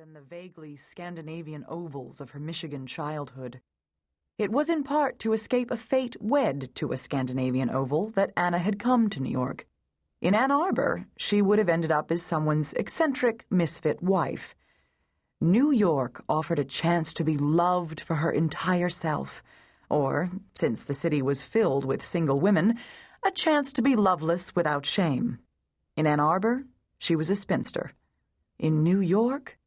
than the vaguely Scandinavian ovals of her Michigan childhood. It was in part to escape a fate wed to a Scandinavian oval that Anna had come to New York. In Ann Arbor, she would have ended up as someone's eccentric, misfit wife. New York offered a chance to be loved for her entire self, or, since the city was filled with single women, a chance to be loveless without shame. In Ann Arbor, she was a spinster. In New York,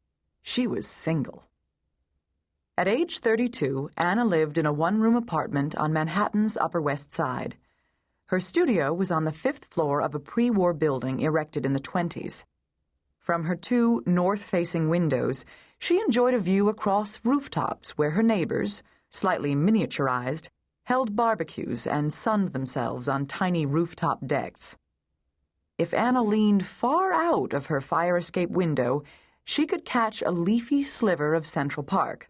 she was single. At age 32, Anna lived in a one-room apartment on Manhattan's Upper West Side. Her studio was on the 5th floor of a pre-war building erected in the 1920s. From her 2 north-facing windows, she enjoyed a view across rooftops where her neighbors, slightly miniaturized, held barbecues and sunned themselves on tiny rooftop decks. If Anna leaned far out of her fire escape window, she could catch a leafy sliver of Central Park.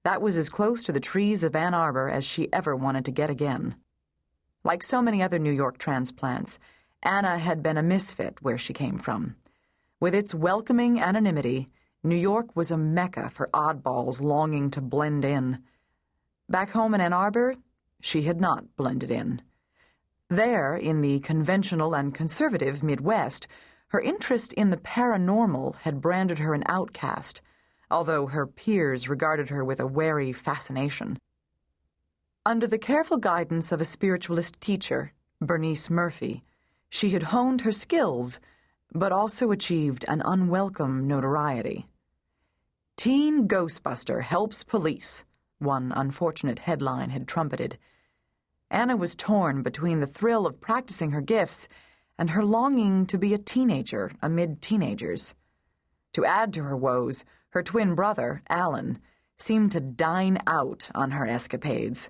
That was as close to the trees of Ann Arbor as she ever wanted to get again. Like so many other New York transplants, Anna had been a misfit where she came from. With its welcoming anonymity, New York was a mecca for oddballs longing to blend in. Back home in Ann Arbor, she had not blended in. There, in the conventional and conservative Midwest, her interest in the paranormal had branded her an outcast, although her peers regarded her with a wary fascination. Under the careful guidance of a spiritualist teacher, Bernice Murphy, she had honed her skills, but also achieved an unwelcome notoriety. "Teen Ghostbuster helps police," one unfortunate headline had trumpeted. Anna was torn between the thrill of practicing her gifts and her longing to be a teenager amid teenagers. To add to her woes, her twin brother, Alan, seemed to dine out on her escapades.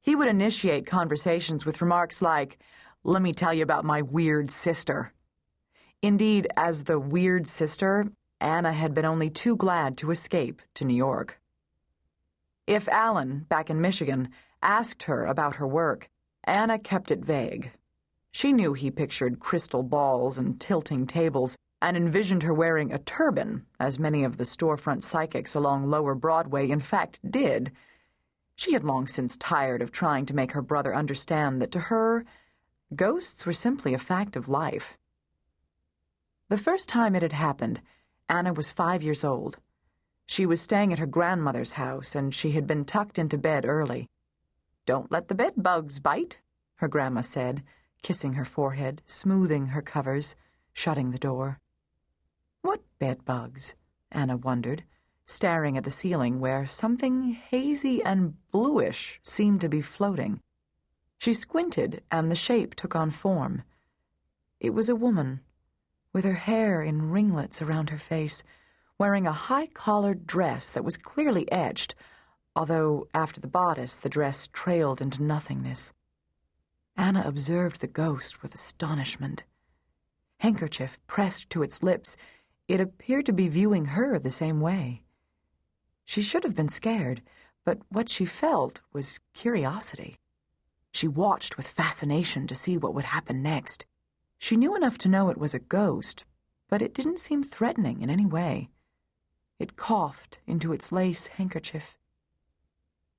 He would initiate conversations with remarks like, "Let me tell you about my weird sister." Indeed, as the weird sister, Anna had been only too glad to escape to New York. If Alan, back in Michigan, asked her about her work, Anna kept it vague. She knew he pictured crystal balls and tilting tables and envisioned her wearing a turban, as many of the storefront psychics along Lower Broadway in fact did. She had long since tired of trying to make her brother understand that to her, ghosts were simply a fact of life. The first time it had happened, Anna was 5 years old. She was staying at her grandmother's house, and she had been tucked into bed early. "Don't let the bed bugs bite," her grandma said, kissing her forehead, smoothing her covers, shutting the door. What bed bugs? Anna wondered, staring at the ceiling where something hazy and bluish seemed to be floating. She squinted, and the shape took on form. It was a woman, with her hair in ringlets around her face, wearing a high-collared dress that was clearly etched, although after the bodice the dress trailed into nothingness. Anna observed the ghost with astonishment. Handkerchief pressed to its lips, it appeared to be viewing her the same way. She should have been scared, but what she felt was curiosity. She watched with fascination to see what would happen next. She knew enough to know it was a ghost, but it didn't seem threatening in any way. It coughed into its lace handkerchief.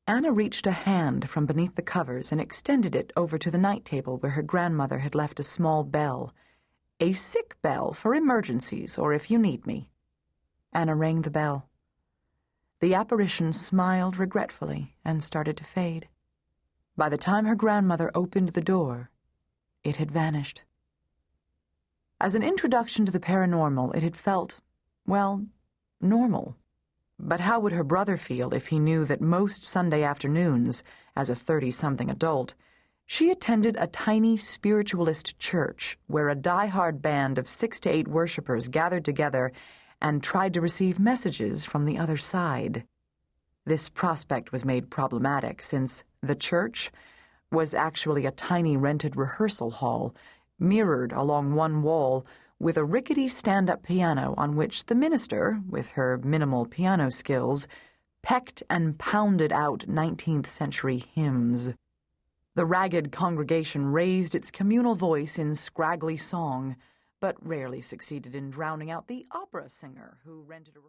Anna reached a hand from beneath the covers and extended it over to the night table where her grandmother had left a small bell. "A sick bell for emergencies, or if you need me." Anna rang the bell. The apparition smiled regretfully and started to fade. By the time her grandmother opened the door, it had vanished. As an introduction to the paranormal, it had felt, well, normal. But how would her brother feel if he knew that most Sunday afternoons, as a 30-something adult, she attended a tiny spiritualist church where a die-hard band of 6 to 8 worshippers gathered together and tried to receive messages from the other side? This prospect was made problematic since the church was actually a tiny rented rehearsal hall, mirrored along one wall with a rickety stand-up piano on which the minister, with her minimal piano skills, pecked and pounded out 19th century hymns. The ragged congregation raised its communal voice in scraggly song, but rarely succeeded in drowning out the opera singer who rented a